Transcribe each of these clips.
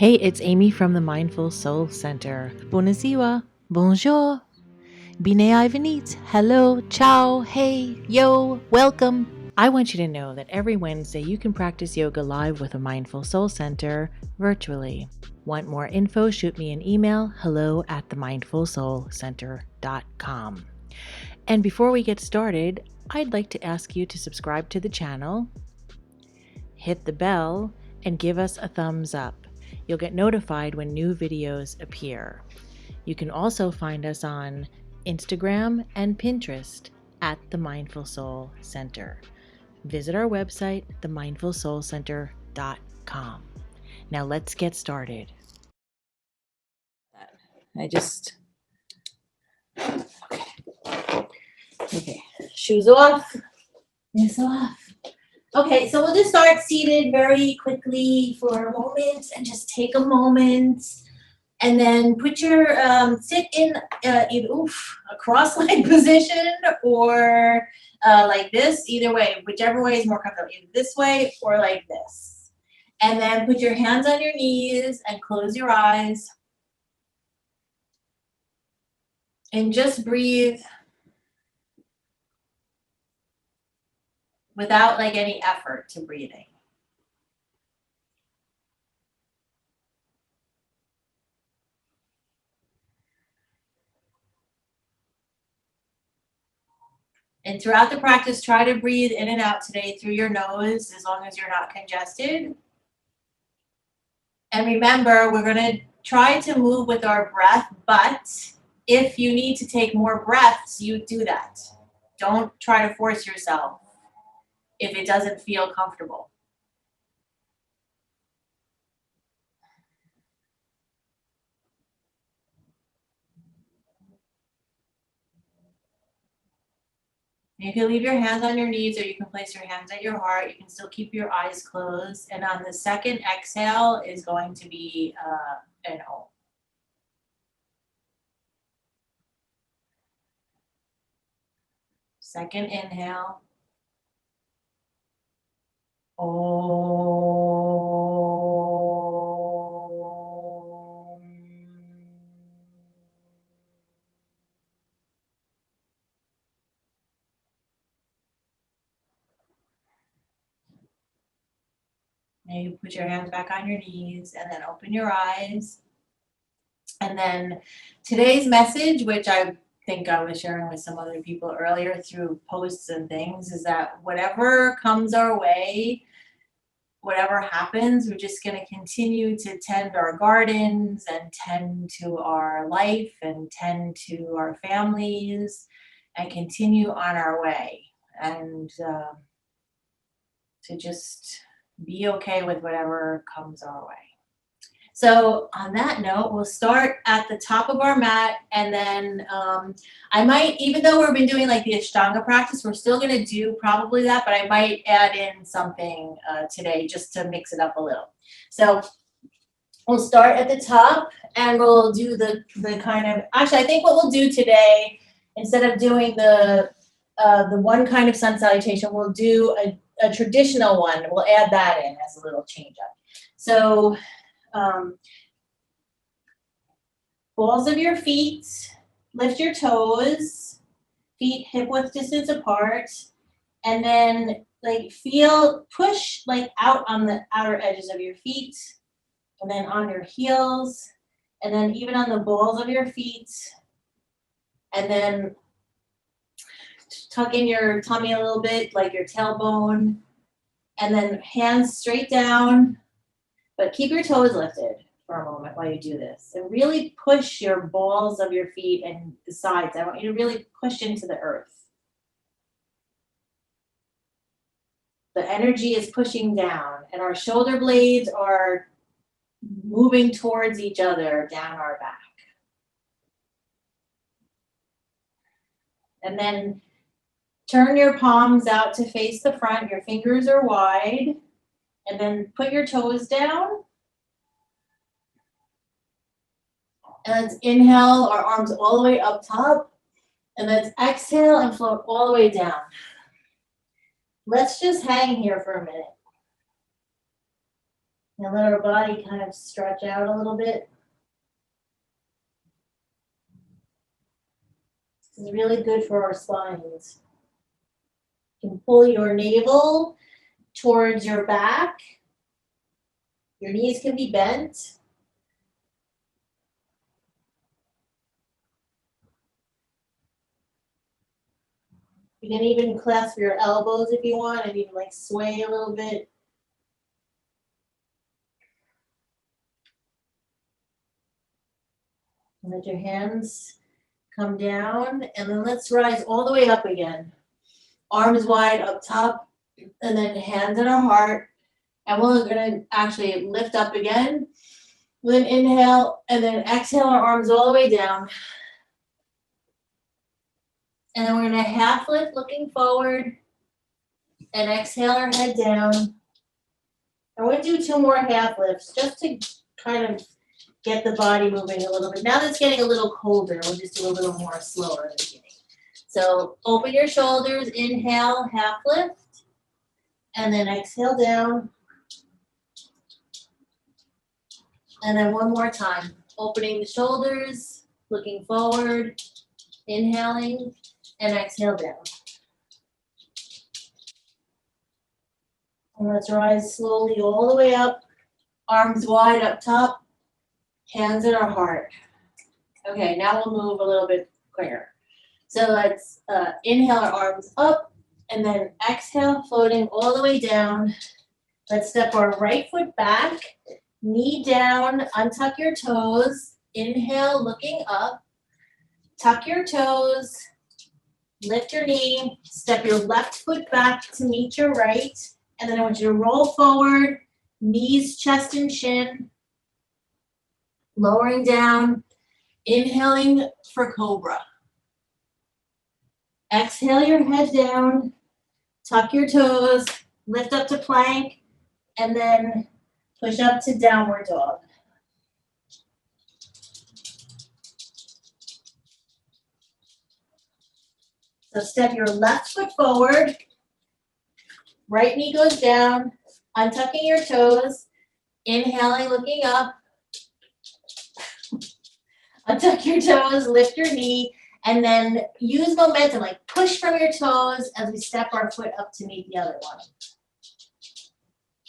Hey, it's Amy from the Mindful Soul Center. Bună ziua, bonjour, bine ai venit, hello, ciao, hey, yo, welcome. I want you to know that every Wednesday you can practice yoga live with a Mindful Soul Center virtually. Want more info? Shoot me an email, hello@themindfulsoulcenter.com. And before we get started, I'd like to ask you to subscribe to the channel, hit the bell, and give us a thumbs up. You'll get notified when new videos appear. You can also find us on Instagram and Pinterest at the Mindful Soul Center. Visit our website, themindfulsoulcenter.com. Now let's get started. Okay, shoes off, this off. Okay, so we'll just start seated very quickly for a moment and just take a moment and then put your, sit in either a cross-legged position or like this, either way, whichever way is more comfortable, either this way or like this. And then put your hands on your knees and close your eyes. And just breathe without like any effort to breathing. And throughout the practice, try to breathe in and out today through your nose as long as you're not congested. And remember, we're going to try to move with our breath, but if you need to take more breaths, you do that. Don't try to force yourself if it doesn't feel comfortable. You can leave your hands on your knees or you can place your hands at your heart. You can still keep your eyes closed. And on the second exhale is going to be an O. Second inhale. Om. Maybe put your hands back on your knees and then open your eyes. And then today's message, which I think I was sharing with some other people earlier through posts and things, is that whatever comes our way, whatever happens, we're just going to continue to tend our gardens and tend to our life and tend to our families and continue on our way and to just be okay with whatever comes our way. So on that note, we'll start at the top of our mat, and then I might, even though we've been doing like the Ashtanga practice, we're still going to do probably that, but I might add in something today just to mix it up a little. So we'll start at the top, and we'll do the kind of, actually I think what we'll do today, instead of doing the one kind of sun salutation, we'll do a traditional one. We'll add that in as a little change up. So balls of your feet, lift your toes, feet hip width distance apart, and then like push like out on the outer edges of your feet, and then on your heels, and then even on the balls of your feet, and then tuck in your tummy a little bit, like your tailbone, and then hands straight down, but keep your toes lifted for a moment while you do this. And really push your balls of your feet and the sides. I want you to really push into the earth. The energy is pushing down, and our shoulder blades are moving towards each other down our back. And then turn your palms out to face the front. Your fingers are wide. And then put your toes down. And let's inhale our arms all the way up top. And let's exhale and float all the way down. Let's just hang here for a minute. And let our body kind of stretch out a little bit. This is really good for our spines. You can pull your navel towards your back. Your knees can be bent. You can even clasp your elbows if you want and even like sway a little bit. Let your hands come down, and then let's rise all the way up again. Arms wide up top, and then hands in our heart. And we're gonna actually lift up again with an inhale, and then exhale our arms all the way down. And then we're gonna half lift looking forward, and exhale our head down. And we're gonna do 2 more half lifts just to kind of get the body moving a little bit. Now that it's getting a little colder, we'll just do a little more slower in the beginning. So open your shoulders, inhale, half lift, and then exhale down. And then one more time, opening the shoulders, looking forward, inhaling, and exhale down. And let's rise slowly all the way up, arms wide up top, hands in our heart. Okay, now we'll move a little bit quicker. So let's inhale our arms up, and then exhale, floating all the way down. Let's step our right foot back, knee down, untuck your toes. Inhale, looking up. Tuck your toes, lift your knee, step your left foot back to meet your right. And then I want you to roll forward, knees, chest, and chin. Lowering down, inhaling for cobra. Exhale your head down, tuck your toes, lift up to plank, and then push up to downward dog. So step your left foot forward, right knee goes down, untucking your toes, inhaling, looking up. Untuck your toes, lift your knee, and then use momentum, like push from your toes as we step our foot up to meet the other one.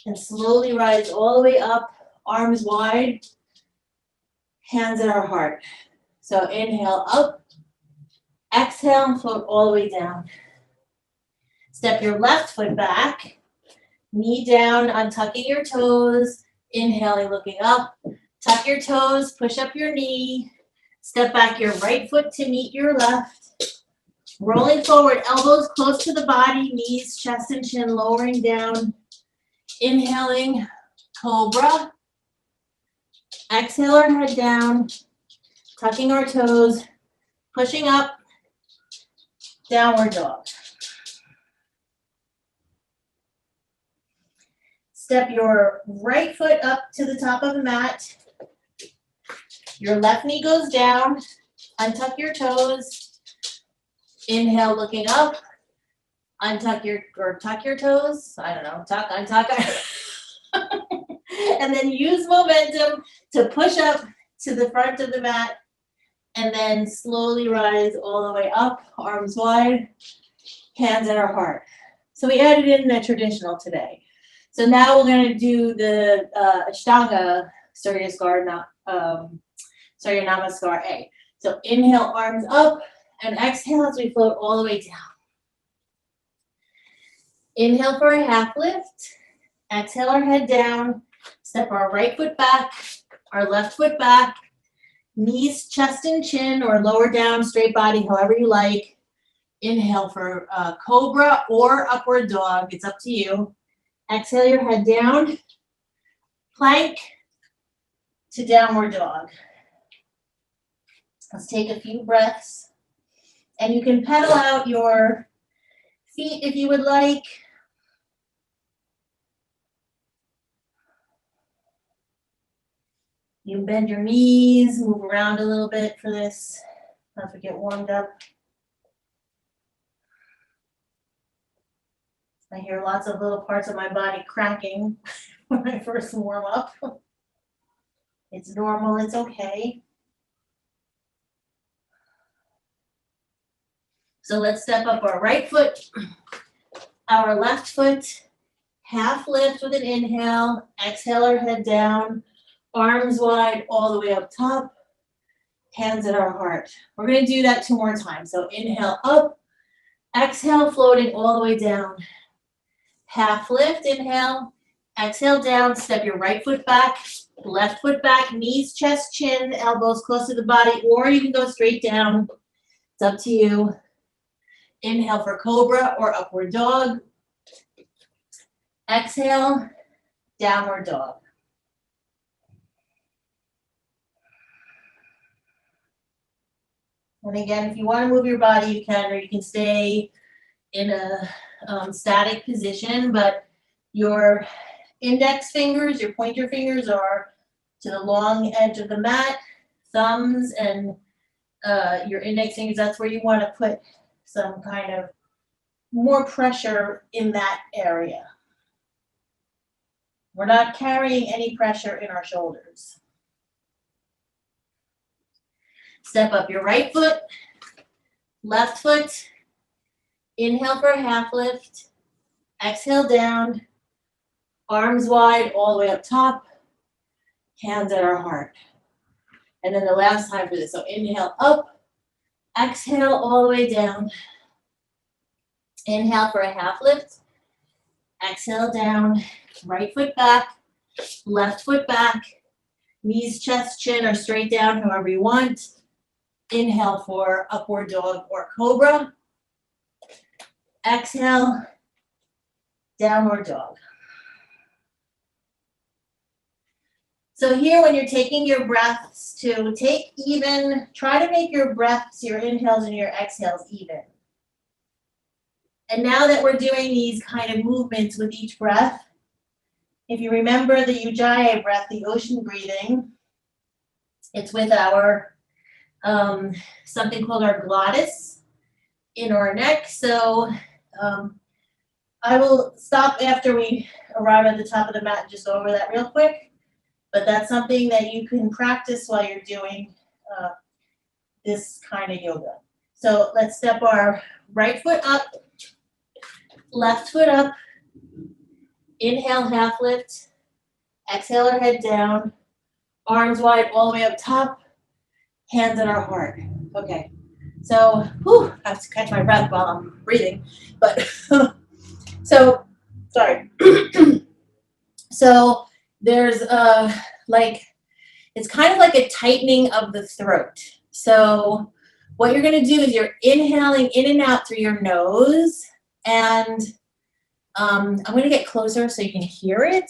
And slowly rise all the way up, arms wide, hands at our heart. So inhale up, exhale, and float all the way down. Step your left foot back, knee down, untucking your toes, inhaling, looking up. Tuck your toes, push up your knee, step back your right foot to meet your left. Rolling forward, elbows close to the body, knees, chest, and chin, lowering down. Inhaling, cobra. Exhale our head down, tucking our toes, pushing up, downward dog. Step your right foot up to the top of the mat. Your left knee goes down, untuck your toes. Inhale, looking up. Tuck your toes. I don't know, tuck, untuck. And then use momentum to push up to the front of the mat, and then slowly rise all the way up, arms wide, hands at our heart. So we added in the traditional today. So now we're going to do the Ashtanga Surya Namaskar A. So inhale, arms up, and exhale as we float all the way down. Inhale for a half lift. Exhale our head down. Step our right foot back, our left foot back. Knees, chest, and chin, or lower down, straight body, however you like. Inhale for cobra or upward dog. It's up to you. Exhale your head down. Plank to downward dog. Let's take a few breaths. And you can pedal out your feet if you would like. You can bend your knees, move around a little bit for this as we get warmed up. I hear lots of little parts of my body cracking when I first warm up. It's normal, it's okay. So let's step up our right foot, our left foot, half lift with an inhale, exhale our head down, arms wide all the way up top, hands at our heart. We're gonna do that 2 more times. So inhale up, exhale floating all the way down. Half lift, inhale, exhale down, step your right foot back, left foot back, knees, chest, chin, elbows close to the body, or you can go straight down. It's up to you. Inhale for cobra or upward dog. Exhale, downward dog. And again, if you want to move your body, you can, or you can stay in a static position, but your index fingers, your pointer fingers are to the long edge of the mat, thumbs and your index fingers, that's where you want to put some kind of more pressure in that area. We're not carrying any pressure in our shoulders. Step up your right foot, left foot, inhale for a half lift, exhale down, arms wide all the way up top, hands at our heart. And then the last time for this, so inhale up, exhale all the way down. Inhale for a half lift, exhale down, right foot back, left foot back, knees, chest, chin, or straight down, however you want. Inhale for upward dog or cobra. Exhale, downward dog. So here, when you're taking your breaths, to take even, try to make your breaths, your inhales and your exhales even. And now that we're doing these kind of movements with each breath, if you remember the Ujjayi breath, the ocean breathing, it's with our, something called our glottis in our neck. So I will stop after we arrive at the top of the mat and just go over that real quick. But that's something that you can practice while you're doing this kind of yoga. So let's step our right foot up, left foot up, inhale, half lift, exhale our head down, arms wide all the way up top, hands at our heart. Okay, so I have to catch my breath while I'm breathing, but so, sorry. So there's like, it's kind of like a tightening of the throat. So what you're gonna do is you're inhaling in and out through your nose, and I'm gonna get closer so you can hear it.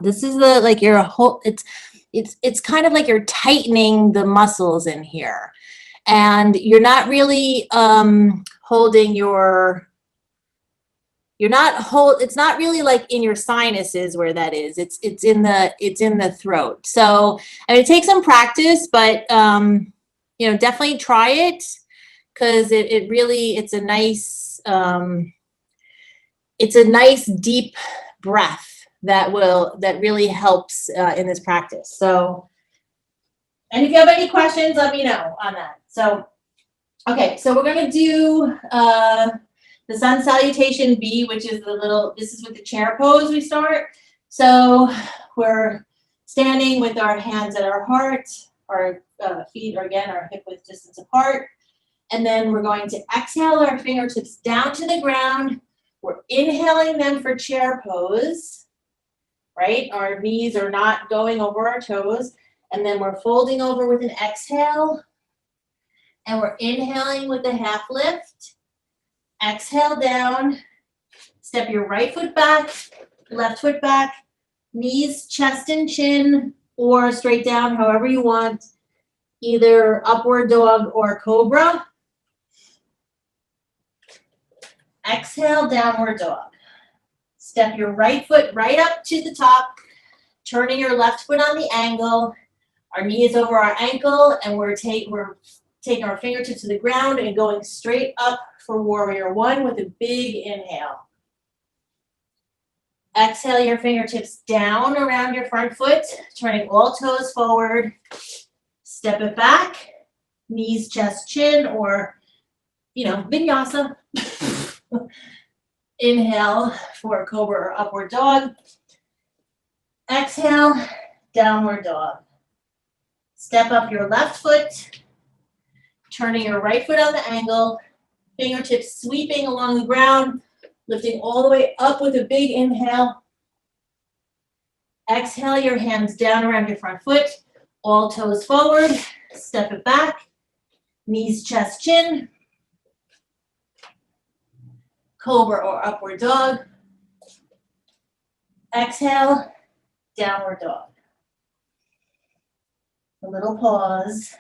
This is the, like, your whole, it's kind of like you're tightening the muscles in here, and you're not really holding your, it's not really like in your sinuses where that is. It's in the throat. So I mean, it takes some practice, but you know, definitely try it, because it really, it's a nice deep breath that really helps in this practice. So, and if you have any questions, let me know on that. So, okay, so we're gonna do the Sun Salutation B, which is this is with the chair pose we start. So we're standing with our hands at our heart, our feet are again, our hip width distance apart. And then we're going to exhale our fingertips down to the ground. We're inhaling them for chair pose, right? Our knees are not going over our toes. And then we're folding over with an exhale. And we're inhaling with a half lift. Exhale down. Step your right foot back, left foot back, knees, chest and chin, or straight down, however you want. Either upward dog or cobra. Exhale, downward dog. Step your right foot right up to the top, turning your left foot on the angle. Our knee is over our ankle, and we're taking our fingertips to the ground and going straight up for warrior one with a big inhale. Exhale your fingertips down around your front foot, turning all toes forward. Step it back, knees, chest, chin, or, vinyasa. Inhale for cobra or upward dog. Exhale, downward dog. Step up your left foot, turning your right foot on the angle, fingertips sweeping along the ground, lifting all the way up with a big inhale. Exhale your hands down around your front foot, all toes forward, step it back, knees, chest, chin. Cobra or upward dog. Exhale, downward dog. A little pause.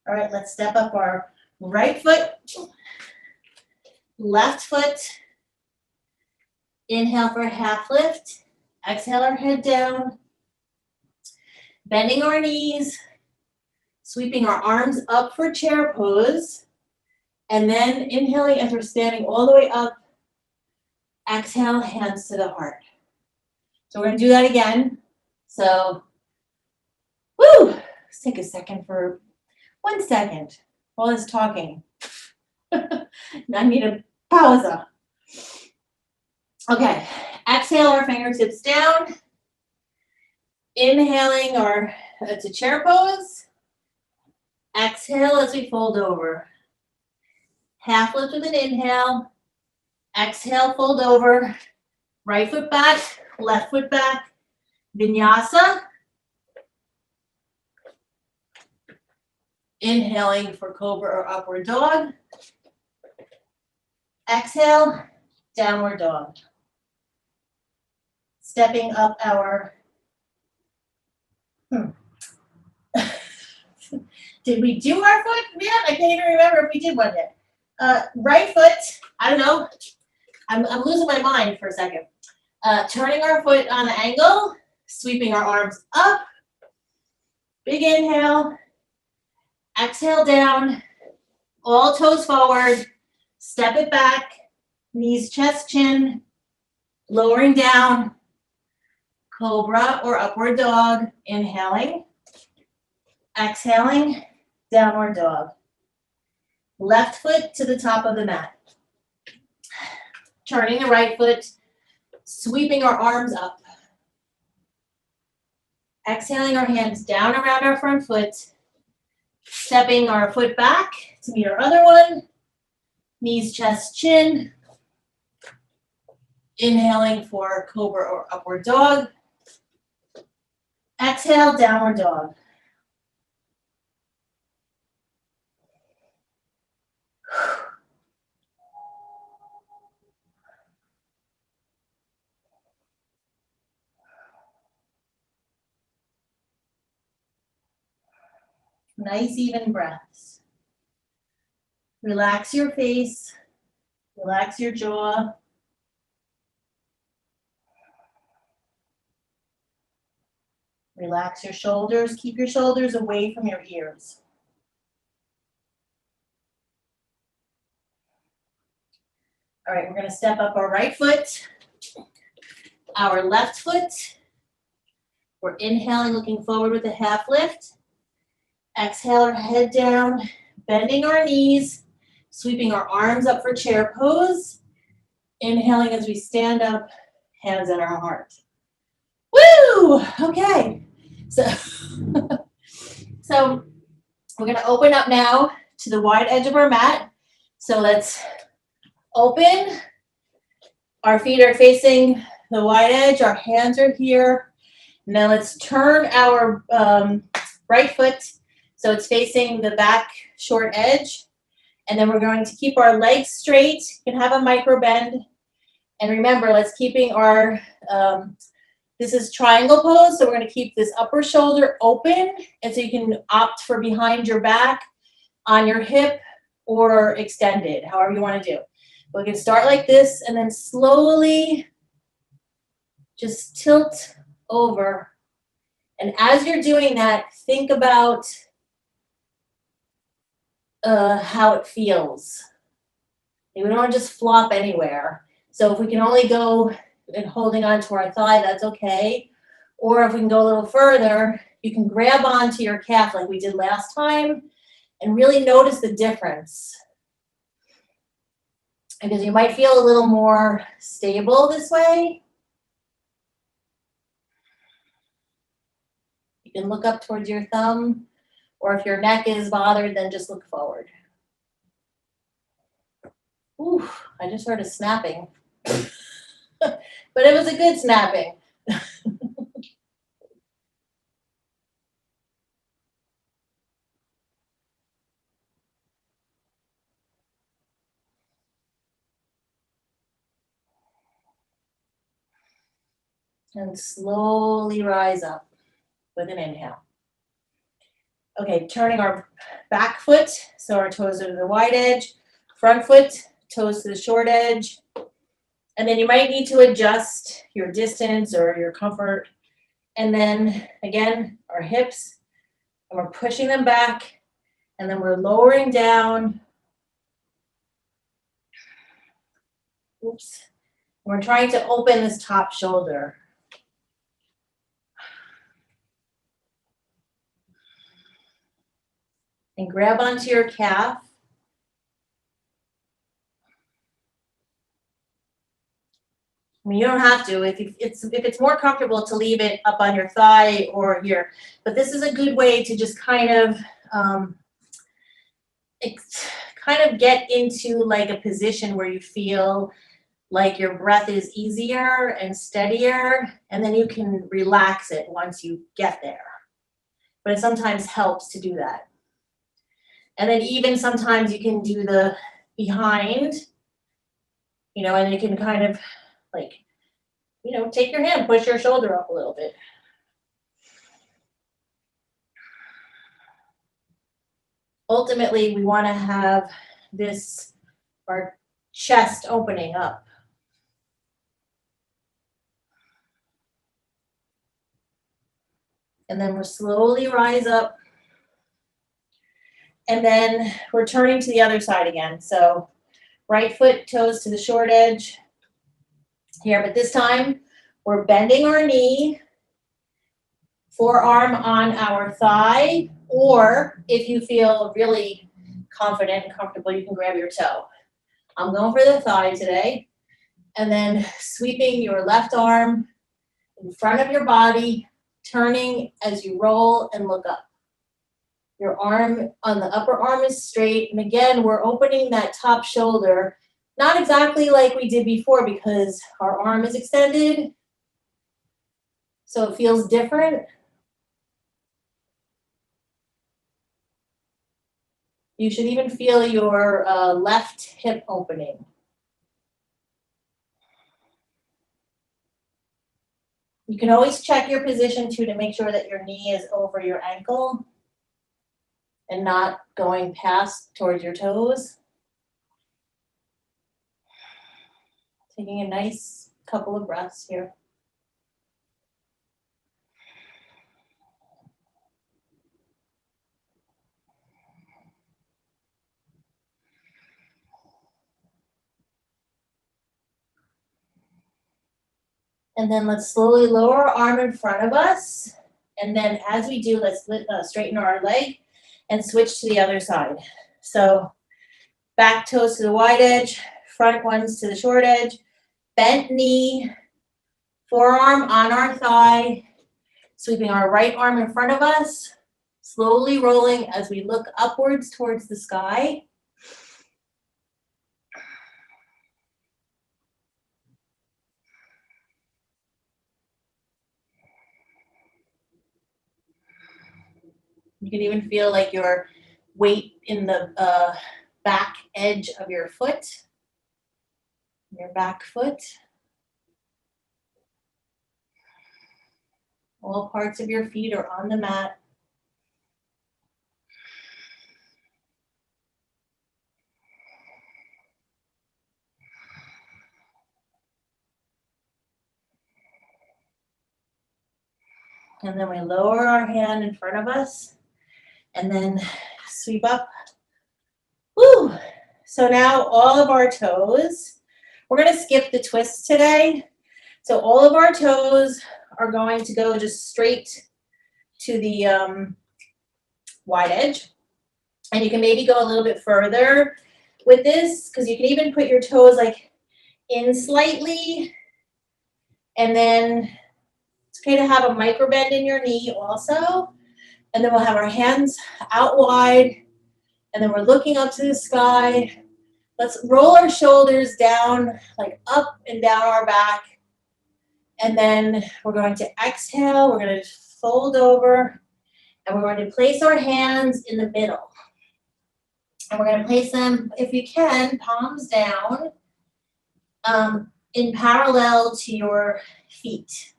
All right, let's step up our right foot, left foot. Inhale for a half lift. Exhale our head down. Bending our knees, sweeping our arms up for chair pose. And then inhaling as we're standing all the way up. Exhale, hands to the heart. So we're going to do that again. So, let's take a second for 1 second while it's talking. I need a pause. Okay, exhale our fingertips down. Inhaling to chair pose. Exhale as we fold over. Half lift with an inhale. Exhale, fold over. Right foot back, left foot back. Vinyasa. Inhaling for cobra or upward dog. Exhale, downward dog. Stepping up our, did we do our foot? Man, I can't even remember if we did one yet. Right foot, I don't know. I'm losing my mind for a second. Turning our foot on the angle, sweeping our arms up. Big inhale. Exhale down, all toes forward, step it back, knees, chest, chin, lowering down, cobra or upward dog, inhaling, exhaling, downward dog. Left foot to the top of the mat. Turning the right foot, sweeping our arms up. Exhaling our hands down around our front foot. Stepping our foot back to meet our other one. Knees, chest, chin. Inhaling for cobra or upward dog. Exhale, downward dog. Nice even breaths. Relax your face, relax your jaw. Relax your shoulders, keep your shoulders away from your ears. All right, we're going to step up our right foot, our left foot. We're inhaling, looking forward with a half lift. Exhale our head down, bending our knees, sweeping our arms up for chair pose. Inhaling as we stand up, hands on our heart. Woo! Okay. So we're going to open up now to the wide edge of our mat. So let's open. Our feet are facing the wide edge, our hands are here. Now let's turn our right foot so it's facing the back short edge. And then we're going to keep our legs straight. You can have a micro bend. And remember, let's keeping our, this is triangle pose. So we're going to keep this upper shoulder open. And so you can opt for behind your back, on your hip, or extended, however you want to do. We can start like this and then slowly just tilt over. And as you're doing that, think about how it feels. We don't want to just flop anywhere. So if we can only go and holding on to our thigh, that's okay. Or if we can go a little further, you can grab onto your calf like we did last time and really notice the difference. Because you might feel a little more stable this way. You can look up towards your thumb, or if your neck is bothered, then just look forward. Ooh, I just heard a snapping. But it was a good snapping. And slowly rise up with an inhale. Okay, turning our back foot, so our toes are to the wide edge, front foot, toes to the short edge. And then you might need to adjust your distance or your comfort. And then again, our hips, and we're pushing them back, and then we're lowering down. Oops. We're trying to open this top shoulder. And grab onto your calf. I mean, you don't have to. If it's more comfortable to leave it up on your thigh or here. But this is a good way to just kind of get into like a position where you feel like your breath is easier and steadier, and then you can relax it once you get there. But it sometimes helps to do that. And then even sometimes you can do the behind, and you can kind of like, take your hand, push your shoulder up a little bit. Ultimately, we want to have our chest opening up. And then we'll slowly rise up. And then we're turning to the other side again. So right foot, toes to the short edge here. But this time, we're bending our knee, forearm on our thigh, or if you feel really confident and comfortable, you can grab your toe. I'm going for the thigh today. And then sweeping your left arm in front of your body, turning as you roll and look up. Your arm on the upper arm is straight. And again, we're opening that top shoulder, not exactly like we did before because our arm is extended. So it feels different. You should even feel your left hip opening. You can always check your position too to make sure that your knee is over your ankle and not going past towards your toes. Taking a nice couple of breaths here. And then let's slowly lower our arm in front of us. And then as we do, let's straighten our leg and switch to the other side. So back toes to the wide edge, front ones to the short edge, bent knee, forearm on our thigh, sweeping our right arm in front of us, slowly rolling as we look upwards towards the sky. You can even feel like your weight in the back edge of your foot, your back foot. All parts of your feet are on the mat. And then we lower our hand in front of us and then sweep up. Woo! So now all of our toes, we're going to skip the twist today. So all of our toes are going to go just straight to the wide edge. And you can maybe go a little bit further with this, because you can even put your toes like in slightly. And then it's okay to have a micro bend in your knee also. And then we'll have our hands out wide. And then we're looking up to the sky. Let's roll our shoulders down, like up and down our back. And then we're going to exhale. We're going to fold over. And we're going to place our hands in the middle. And we're going to place them, if you can, palms down, in parallel to your feet.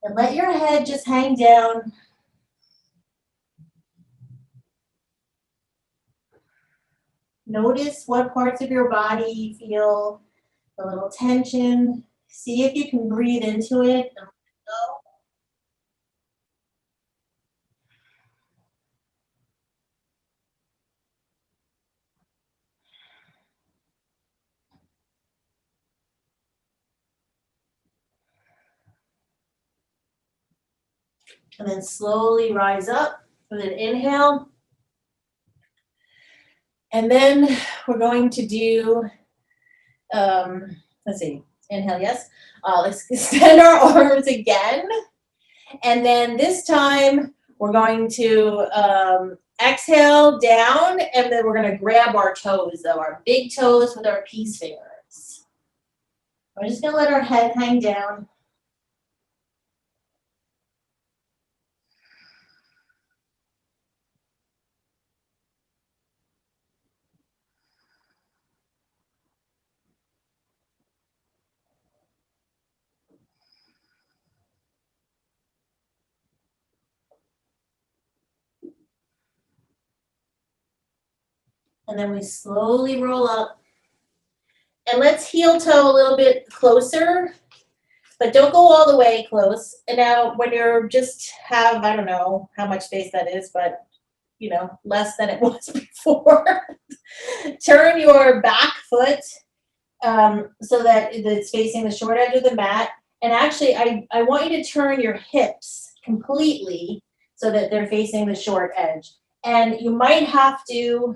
And let your head just hang down. Notice what parts of your body feel a little tension. See if you can breathe into it. And then slowly rise up with an inhale. And then we're going to do, let's see, inhale, yes. Let's extend our arms again. And then this time we're going to exhale down, and then we're going to grab our toes, though, our big toes with our peace fingers. We're just going to let our head hang down. And then we slowly roll up. And let's heel toe a little bit closer, but don't go all the way close. And now when you're just have, I don't know how much space that is, but you know, less than it was before. Turn your back foot so that it's facing the short edge of the mat. And actually, I want you to turn your hips completely so that they're facing the short edge. And you might have to,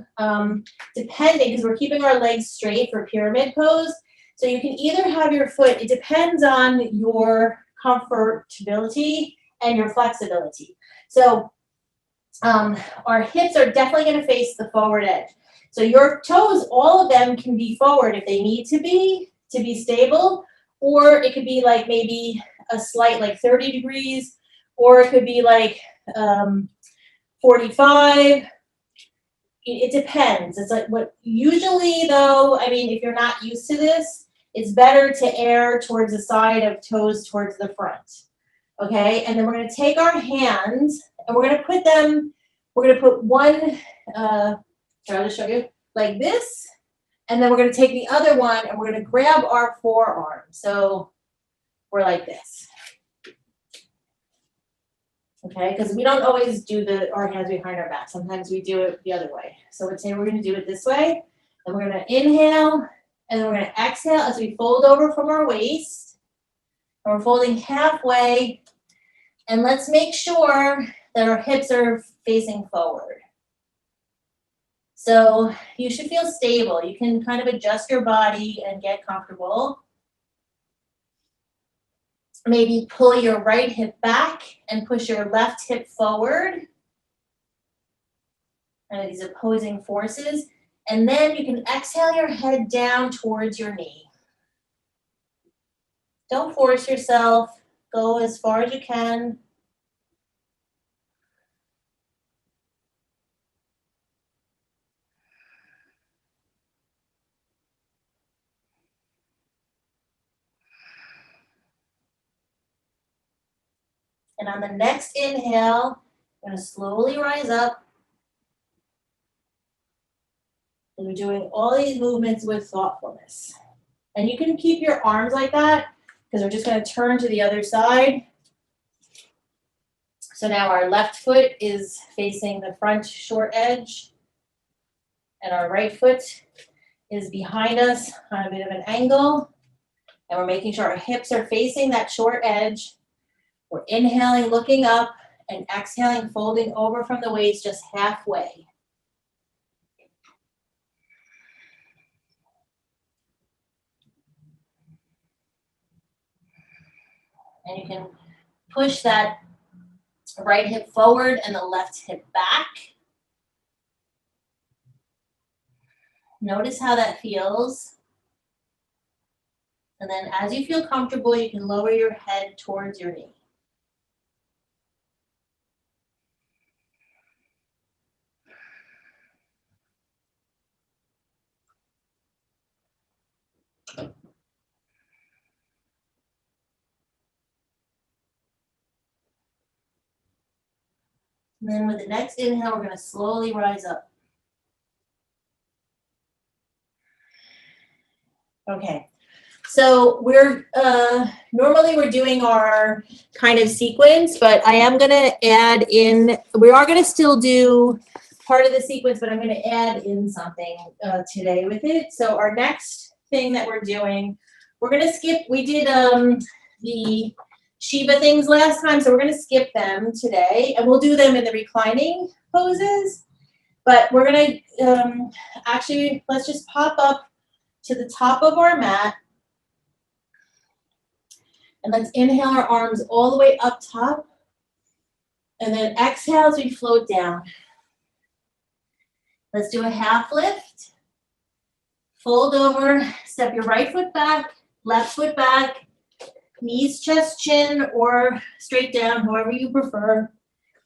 depending, because we're keeping our legs straight for pyramid pose, so you can either have your foot, it depends on your comfortability and your flexibility. So our hips are definitely going to face the forward edge. So your toes, all of them can be forward if they need to be stable, or it could be like maybe a slight like 30 degrees, or it could be like 45. It depends. It's like what usually though, I mean, if you're not used to this, it's better to err towards the side of toes towards the front. Okay, and then we're going to take our hands and we're going to put them, we're going to put one, I'll just show you, like this, and then we're going to take the other one and we're going to grab our forearm. So we're like this. Okay, because we don't always do our hands behind our back. Sometimes we do it the other way. So let's say we're going to do it this way. And we're going to inhale, and then we're going to exhale as we fold over from our waist. And we're folding halfway. And let's make sure that our hips are facing forward. So you should feel stable. You can kind of adjust your body and get comfortable. Maybe pull your right hip back and push your left hip forward. And these opposing forces. And then you can exhale your head down towards your knee. Don't force yourself. Go as far as you can. And on the next inhale, I'm going to slowly rise up. And we're doing all these movements with thoughtfulness. And you can keep your arms like that because we're just going to turn to the other side. So now our left foot is facing the front short edge. And our right foot is behind us on a bit of an angle. And we're making sure our hips are facing that short edge. We're inhaling, looking up, and exhaling, folding over from the waist just halfway. And you can push that right hip forward and the left hip back. Notice how that feels. And then as you feel comfortable, you can lower your head towards your knee. And then with the next inhale, we're going to slowly rise up. Okay, so we're normally we're doing our kind of sequence, but I am going to add in, we are going to still do part of the sequence, but I'm going to add in something today with it. So our next thing that we're doing, we're going to skip, we did the Shiva things last time, so we're going to skip them today, and we'll do them in the reclining poses. But we're going to actually, let's just pop up to the top of our mat, and let's inhale our arms all the way up top, and then exhale as we float down. Let's do a half lift. Fold over, step your right foot back, left foot back, knees, chest, chin, or straight down, however you prefer.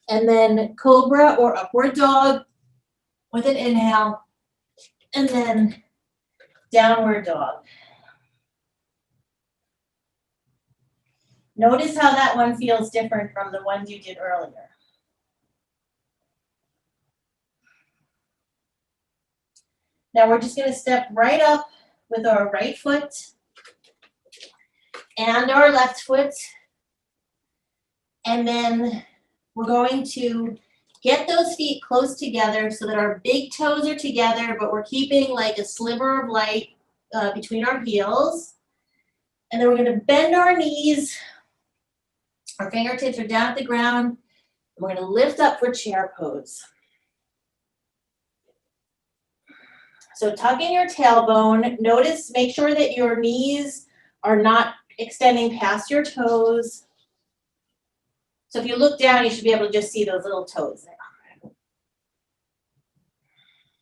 And then cobra or upward dog with an inhale, and then downward dog. Notice how that one feels different from the ones you did earlier. Now we're just going to step right up with our right foot and our left foot. And then we're going to get those feet close together so that our big toes are together, but we're keeping like a sliver of light between our heels. And then we're going to bend our knees. Our fingertips are down at the ground. We're going to lift up for chair pose. So tuck in your tailbone. Notice, make sure that your knees are not extending past your toes. So if you look down, you should be able to just see those little toes there.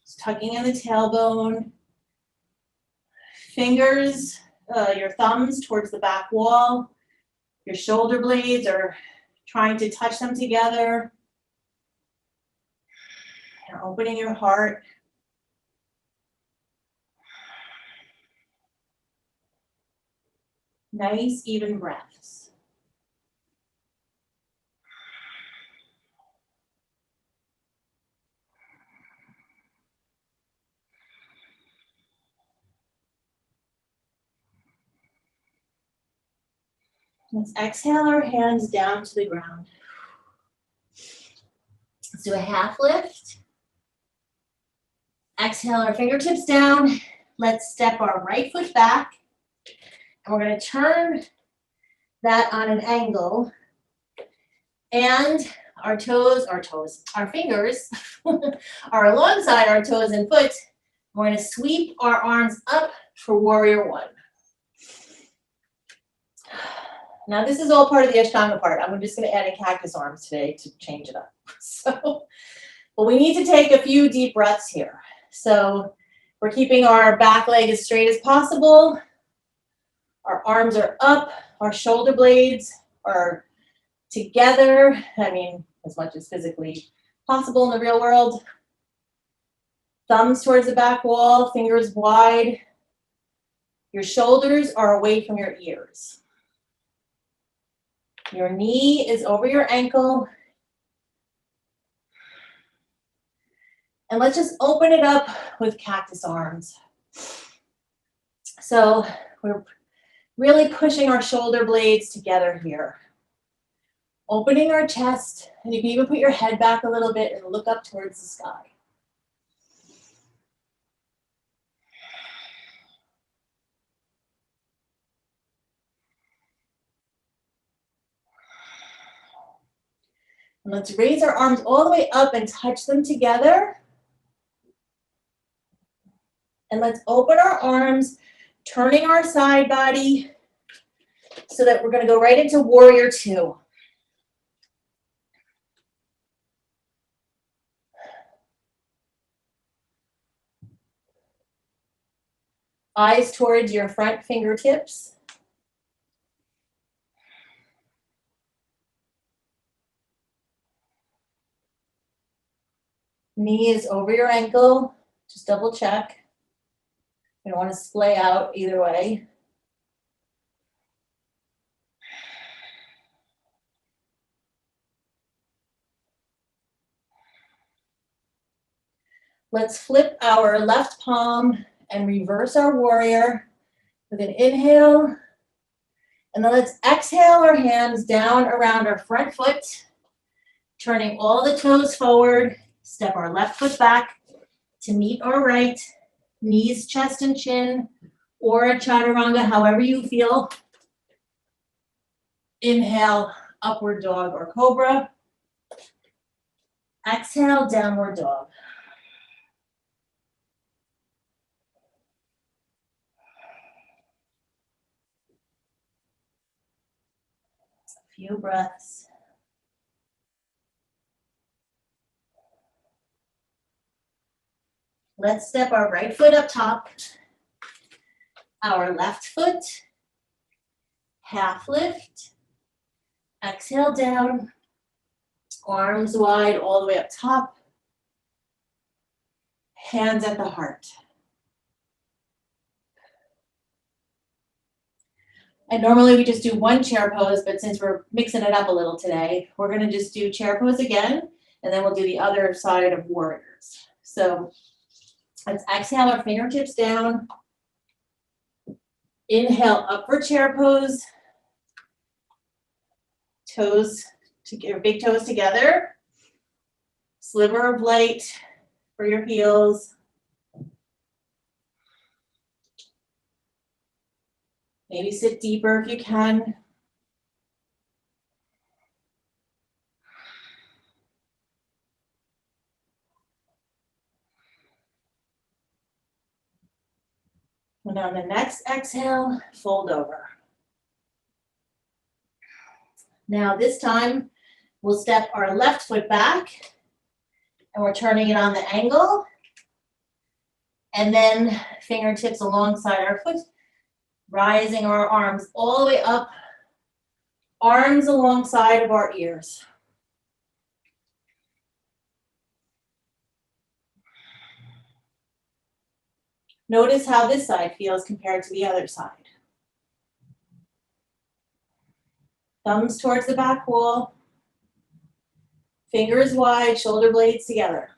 Just tucking in the tailbone. Fingers, your thumbs towards the back wall. Your shoulder blades are trying to touch them together. And opening your heart. Nice, even breaths. Let's exhale our hands down to the ground. Let's do a half lift. Exhale our fingertips down. Let's step our right foot back. And we're going to turn that on an angle. And our fingers are alongside our toes and foot. We're going to sweep our arms up for warrior one. Now this is all part of the Ashtanga part. I'm just going to add in cactus arms today to change it up. So, but we need to take a few deep breaths here. So we're keeping our back leg as straight as possible. Our arms are up our shoulder blades are together. I mean, as much as physically possible in the real world. Thumbs towards the back wall, fingers wide. Your shoulders are away from your ears. Your knee is over your ankle. And let's just open it up with cactus arms. So we're really pushing our shoulder blades together here. Opening our chest, and you can even put your head back a little bit and look up towards the sky. And let's raise our arms all the way up and touch them together. And let's open our arms, turning our side body so that we're going to go right into warrior two. Eyes towards your front fingertips. Knee is over your ankle. Just double check. You don't want to splay out either way. Let's flip our left palm and reverse our warrior with an inhale. And then let's exhale our hands down around our front foot, turning all the toes forward. Step our left foot back to meet our right, knees, chest, and chin, or a chaturanga, however you feel. Inhale, upward dog or cobra. Exhale, downward dog. A few breaths. Let's step our right foot up top, our left foot, half lift, exhale down, arms wide all the way up top, hands at the heart. And normally we just do one chair pose, but since we're mixing it up a little today, we're gonna just do chair pose again, and then we'll do the other side of warriors. So let's exhale our fingertips down. Inhale, up for chair pose. Toes, big toes together. Sliver of light for your heels. Maybe sit deeper if you can. And on the next exhale, fold over. Now this time, we'll step our left foot back, and we're turning it on the angle. And then fingertips alongside our foot, rising our arms all the way up, arms alongside of our ears. Notice how this side feels compared to the other side. Thumbs towards the back wall, fingers wide, shoulder blades together.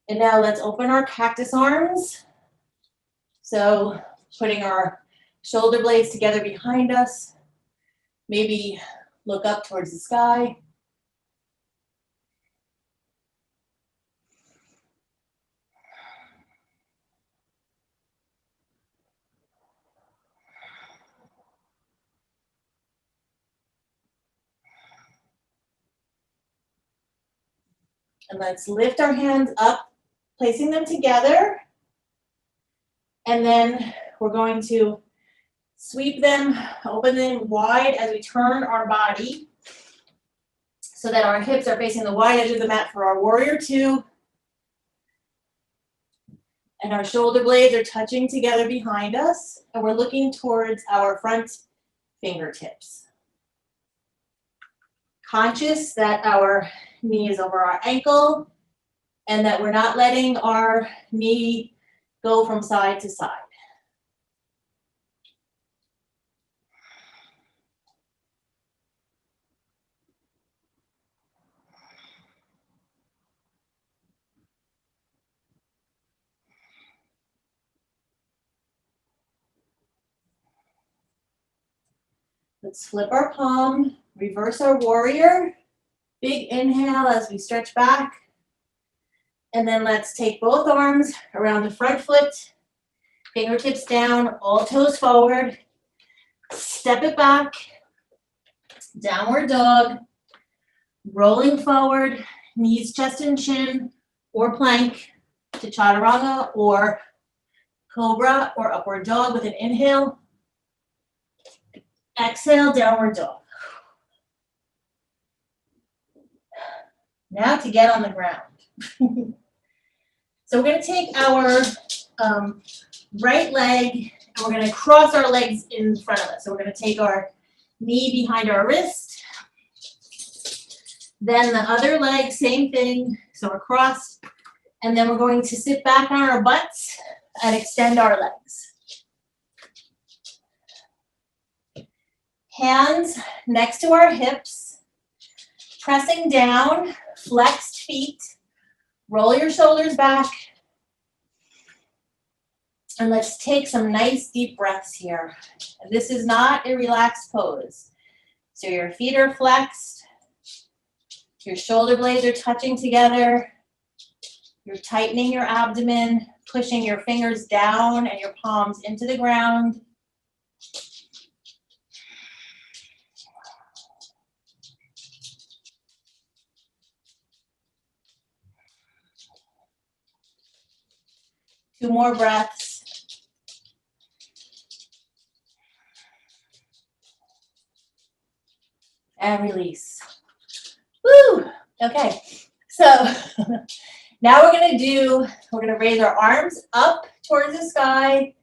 And now let's open our cactus arms. So putting our shoulder blades together behind us, maybe look up towards the sky. And let's lift our hands up, placing them together. And then we're going to sweep them, open them wide as we turn our body so that our hips are facing the wide edge of the mat for our warrior two. And our shoulder blades are touching together behind us, and we're looking towards our front fingertips. Conscious that our knee is over our ankle and that we're not letting our knee go from side to side. Let's flip our palm, reverse our warrior. Big inhale as we stretch back. And then let's take both arms around the front foot, fingertips down, all toes forward. Step it back, downward dog, rolling forward, knees, chest, and chin, or plank to chaturanga, or cobra, or upward dog with an inhale. Exhale, downward dog. Now to get on the ground. So we're going to take our right leg and we're going to cross our legs in front of us. So we're going to take our knee behind our wrist. Then the other leg, same thing. So we're crossed. And then we're going to sit back on our butts and extend our legs. Hands next to our hips, pressing down, flexed feet. Roll your shoulders back. And let's take some nice deep breaths here. This is not a relaxed pose. So your feet are flexed. Your shoulder blades are touching together. You're tightening your abdomen, pushing your fingers down and your palms into the ground. Two more breaths. And release. Woo! Okay, so now we're gonna raise our arms up towards the sky,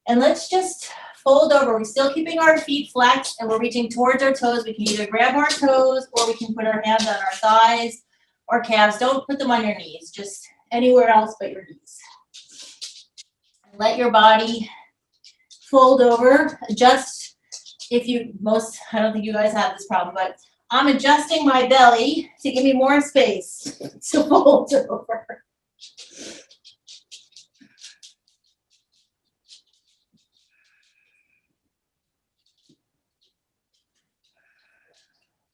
and let's just fold over. We're still keeping our feet flexed, and we're reaching towards our toes. We can either grab our toes, or we can put our hands on our thighs or calves. Don't put them on your knees, just anywhere else but your knees. Let your body fold over, adjust. I don't think you guys have this problem, but I'm adjusting my belly to give me more space to fold over.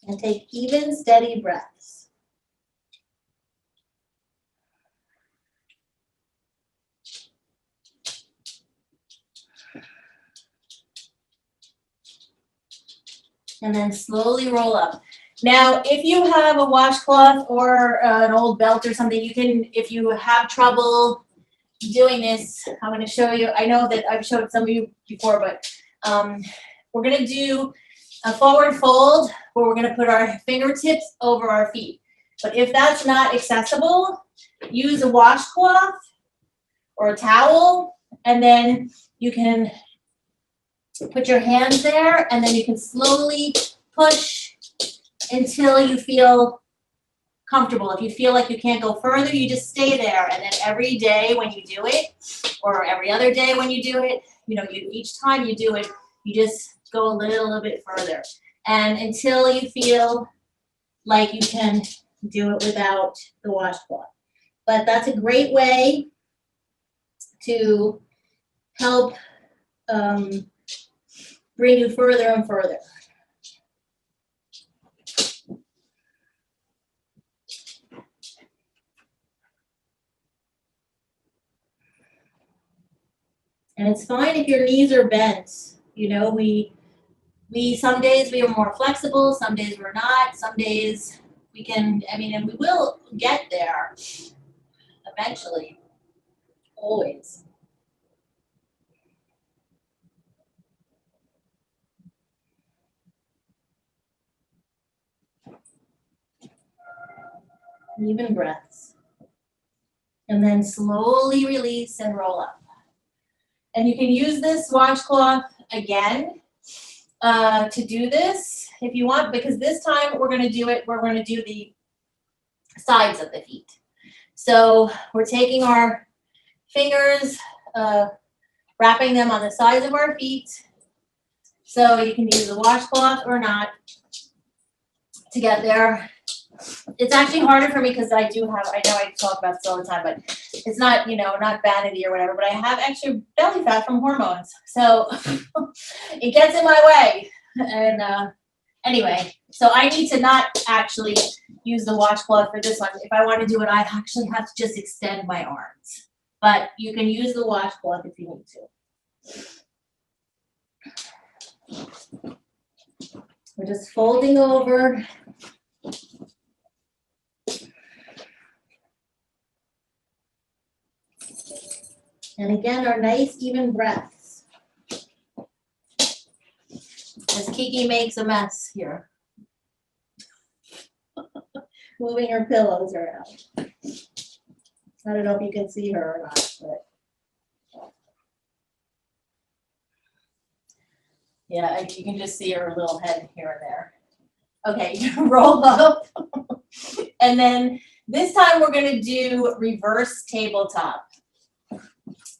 And take even, steady breaths. And then slowly roll up. Now, if you have a washcloth or an old belt or something, you can, if you have trouble doing this, I'm going to show you. I know that I've showed some of you before, but we're going to do a forward fold where we're going to put our fingertips over our feet. But if that's not accessible, use a washcloth or a towel, and then you can put your hands there, and then you can slowly push until you feel comfortable. If you feel like you can't go further, you just stay there. And then every day when you do it, or every other day when you do it, each time you do it, you just go a little bit further. And until you feel like you can do it without the washcloth. But that's a great way to help bring you further and further. And it's fine if your knees are bent. We some days we are more flexible, some days we're not, some days we can, and we will get there eventually, always. Even breaths. And then slowly release and roll up. And you can use this washcloth again to do this if you want, because this time we're going to do the sides of the feet. So we're taking our fingers, wrapping them on the sides of our feet. So you can use the washcloth or not to get there. It's actually harder for me because I know I talk about this all the time, but it's not, not vanity or whatever, but I have extra belly fat from hormones. So it gets in my way. And anyway, so I need to not actually use the washcloth for this one. If I want to do it, I actually have to just extend my arms. But you can use the washcloth if you need to. We're just folding over. And again, our nice even breaths. As Kiki makes a mess here. Moving her pillows around. I don't know if you can see her or not, but. Yeah, you can just see her little head here and there. Okay, roll up. And then this time we're going to do reverse tabletop.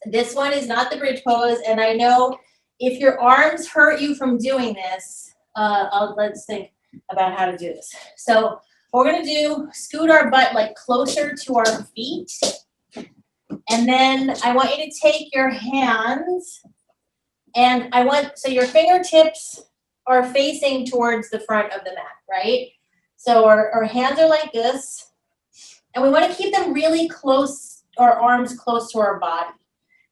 This one is not the bridge pose, and I know if your arms hurt you from doing this, let's think about how to do this. So what we're going to do, scoot our butt like closer to our feet, and then I want you to take your hands, and so your fingertips are facing towards the front of the mat, right? So our hands are like this, and we want to keep them really close, our arms close to our body.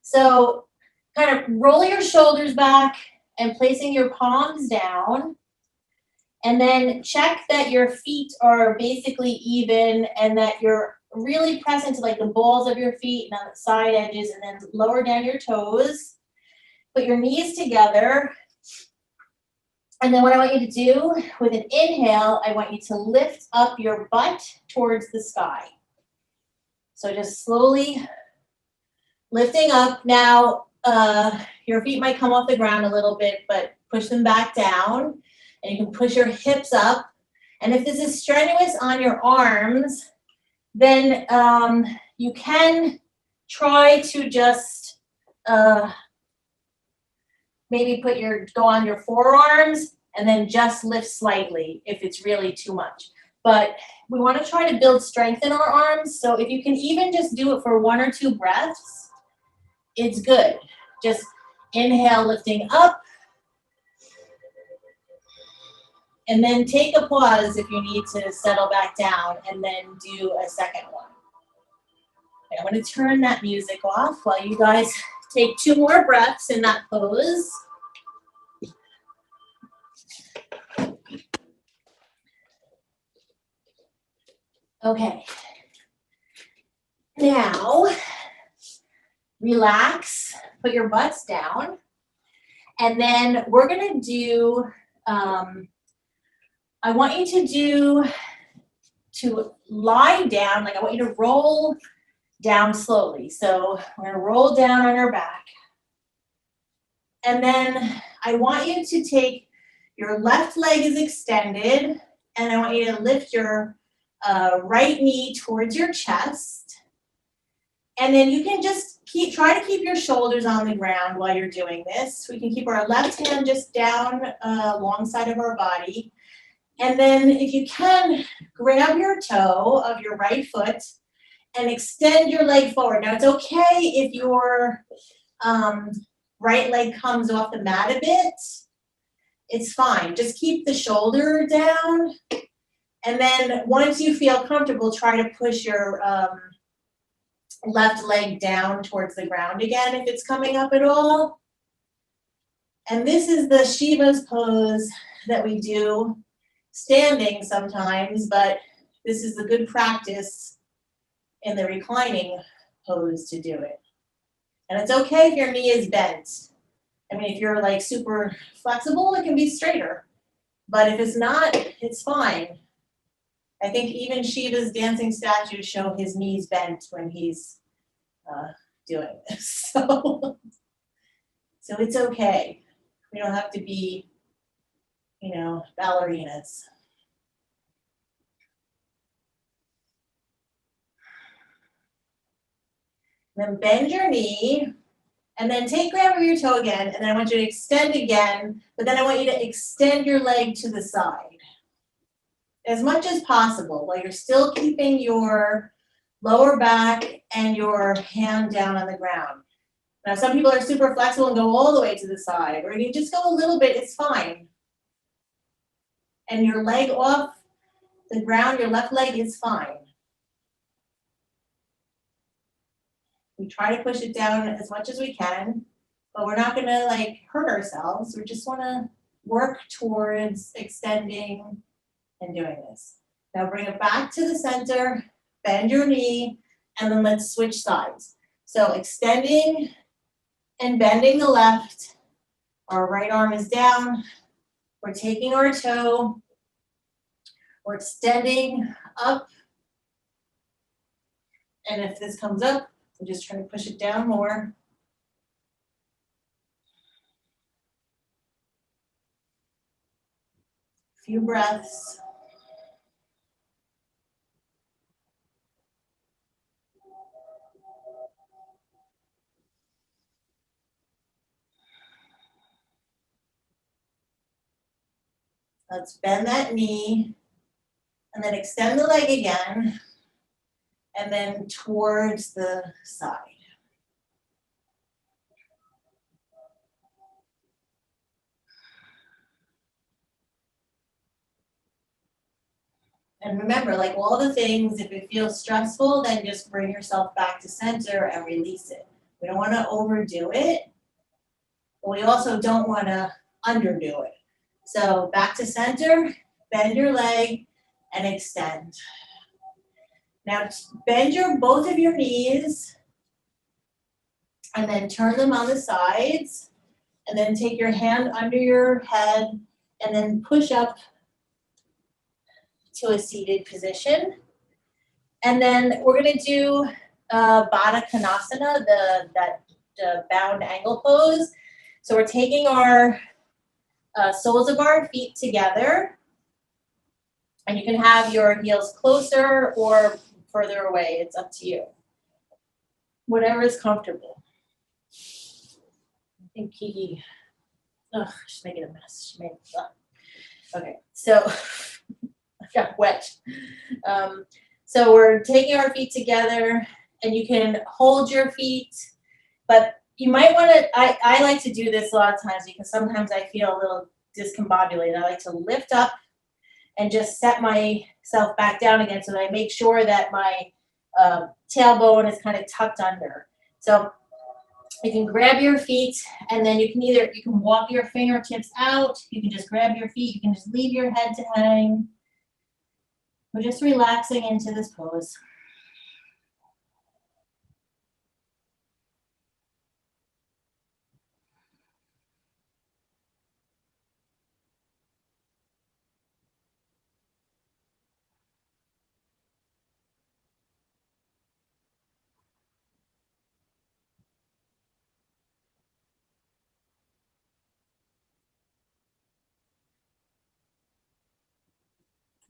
So kind of roll your shoulders back and placing your palms down, and then check that your feet are basically even and that you're really pressing to like the balls of your feet and on the side edges, and then lower down your toes. Put your knees together. And then what I want you to do with an inhale, I want you to lift up your butt towards the sky. So just slowly lifting up. Now, your feet might come off the ground a little bit, but push them back down. And you can push your hips up. And if this is strenuous on your arms, then you can try to just maybe go on your forearms and then just lift slightly if it's really too much. But we want to try to build strength in our arms. So if you can even just do it for 1 or 2 breaths, it's good. Just inhale, lifting up. And then take a pause if you need to settle back down, and then do a second one. Okay, I'm going to turn that music off while you guys take 2 more breaths in that pose. Okay. Now, relax, put your butts down, and then we're going to do, I want you to lie down, like I want you to roll down slowly. So we're going to roll down on our back. And then I want you to take your left leg is extended, and I want you to lift your right knee towards your chest. And then you can just try to keep your shoulders on the ground while you're doing this. We can keep our left hand just down alongside of our body. And then if you can, grab your toe of your right foot and extend your leg forward. Now it's okay if your right leg comes off the mat a bit. It's fine. Just keep the shoulder down. And then once you feel comfortable, try to push your left leg down towards the ground again if it's coming up at all. And this is the Shiva's pose that we do standing sometimes, but this is a good practice in the reclining pose to do it. And it's okay if your knee is bent. I mean, if you're like super flexible, it can be straighter. But if it's not, it's fine. I think even Shiva's dancing statues show his knees bent when he's doing this. So it's okay. We don't have to be, ballerinas. Then bend your knee, and then take grab of your toe again, and then I want you to extend again, but then I want you to extend your leg to the side as much as possible while you're still keeping your lower back and your hand down on the ground. Now, some people are super flexible and go all the way to the side, or you just go a little bit, it's fine. And your leg off the ground, your left leg is fine. We try to push it down as much as we can, but we're not gonna like hurt ourselves. We just wanna work towards extending and doing this. Now bring it back to the center, bend your knee, and then let's switch sides. So extending and bending the left, our right arm is down, we're taking our toe, we're extending up, and if this comes up, we're just trying to push it down more. A few breaths. Let's bend that knee, and then extend the leg again, and then towards the side. And remember, like all the things, if it feels stressful, then just bring yourself back to center and release it. We don't want to overdo it, but we also don't want to underdo it. So back to center, bend your leg, and extend. Now bend both of your knees, and then turn them on the sides, and then take your hand under your head, and then push up to a seated position. And then we're gonna do Baddha Konasana, the bound angle pose. So we're taking our soles of our feet together, and you can have your heels closer or further away. It's up to you. Whatever is comfortable. I think Kiki, she's making a mess. Okay, so I got wet. So we're taking our feet together, and you can hold your feet, but you might want to, I like to do this a lot of times because sometimes I feel a little discombobulated. I like to lift up and just set myself back down again so that I make sure that my tailbone is kind of tucked under. So you can grab your feet, and then you can walk your fingertips out, you can just grab your feet, you can just leave your head to hang. We're just relaxing into this pose.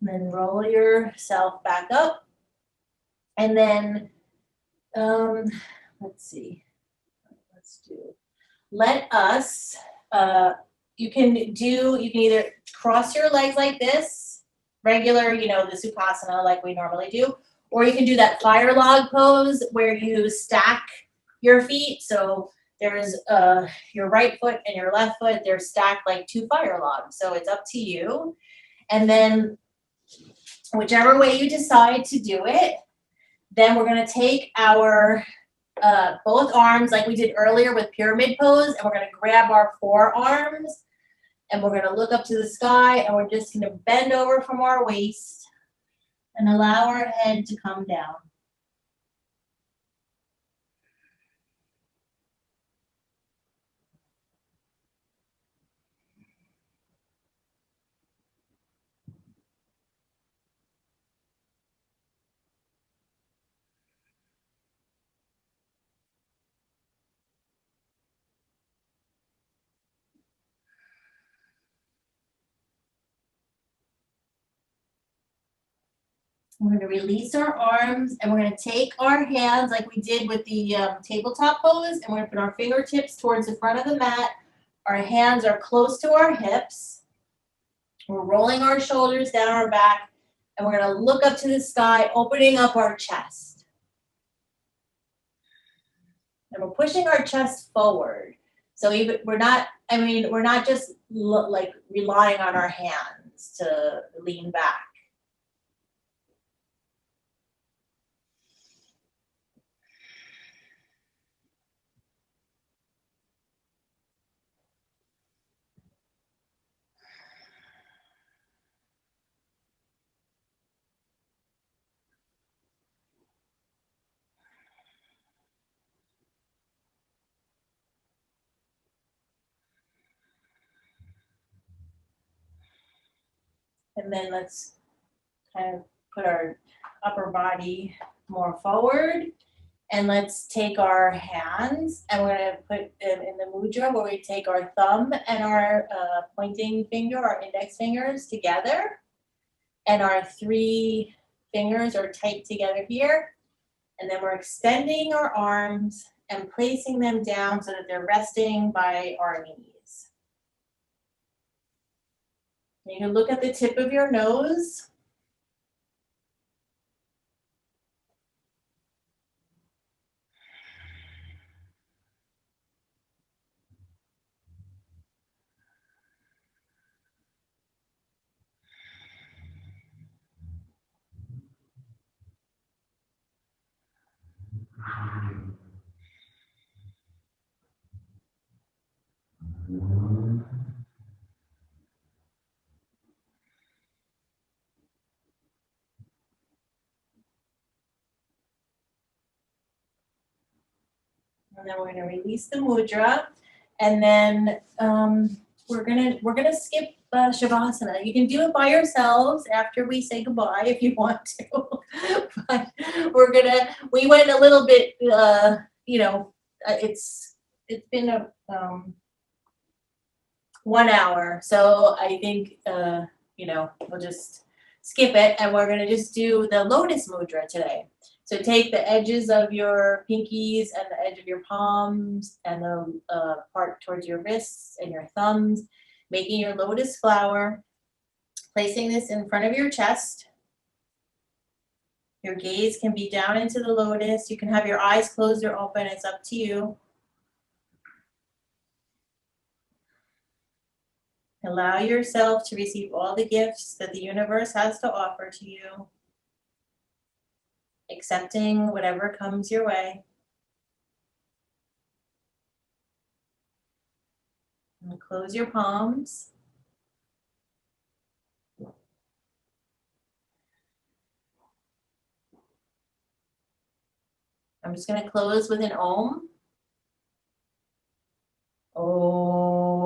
And then roll yourself back up. And then, let's see. Let us, you can either cross your legs like this, regular, the Sukhasana like we normally do, or you can do that fire log pose where you stack your feet. So there's your right foot and your left foot, they're stacked like two fire logs. So it's up to you. And then whichever way you decide to do it, then we're gonna take our both arms like we did earlier with pyramid pose, and we're gonna grab our forearms, and we're gonna look up to the sky, and we're just gonna bend over from our waist and allow our head to come down. We're going to release our arms, and we're going to take our hands like we did with the tabletop pose, and we're going to put our fingertips towards the front of the mat. Our hands are close to our hips. We're rolling our shoulders down our back, and we're going to look up to the sky, opening up our chest. And we're pushing our chest forward. So we're not just like relying on our hands to lean back. And then let's kind of put our upper body more forward. And let's take our hands, and we're going to put them in the mudra where we take our thumb and our pointing finger, our index fingers together. And our 3 fingers are tight together here. And then we're extending our arms and placing them down so that they're resting by our knees. You can look at the tip of your nose. And then we're going to release the mudra, and then we're gonna skip shavasana. You can do it by yourselves after we say goodbye if you want to. But we went a little bit. It's been a 1 hour, so I think we'll just skip it, and we're gonna just do the Lotus mudra today. So take the edges of your pinkies and the edge of your palms and the part towards your wrists and your thumbs, making your lotus flower, placing this in front of your chest. Your gaze can be down into the lotus. You can have your eyes closed or open. It's up to you. Allow yourself to receive all the gifts that the universe has to offer to you, accepting whatever comes your way. And close your palms. I'm just going to close with an Om. Om.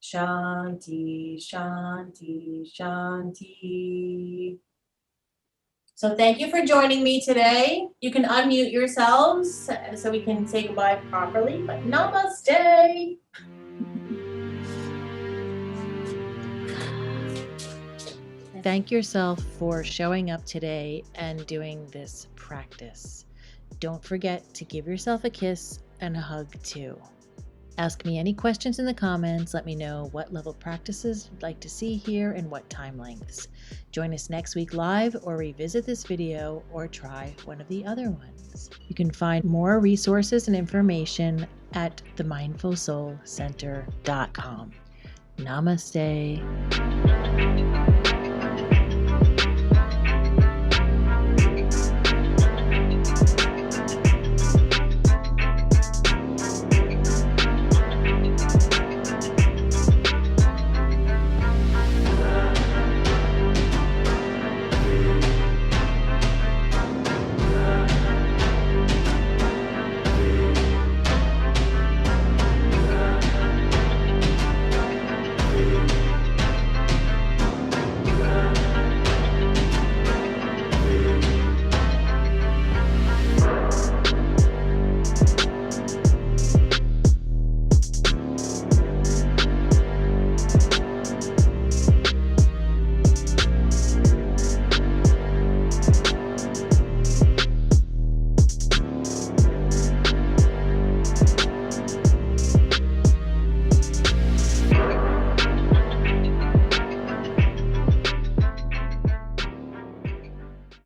Shanti, Shanti, Shanti. So thank you for joining me today. You can unmute yourselves so we can say goodbye properly, but namaste. Thank yourself for showing up today and doing this practice. Don't forget to give yourself a kiss and a hug too. Ask me any questions in the comments. Let me know what level practices you'd like to see here and what time lengths. Join us next week live, or revisit this video or try one of the other ones. You can find more resources and information at themindfulsoulcenter.com. Namaste.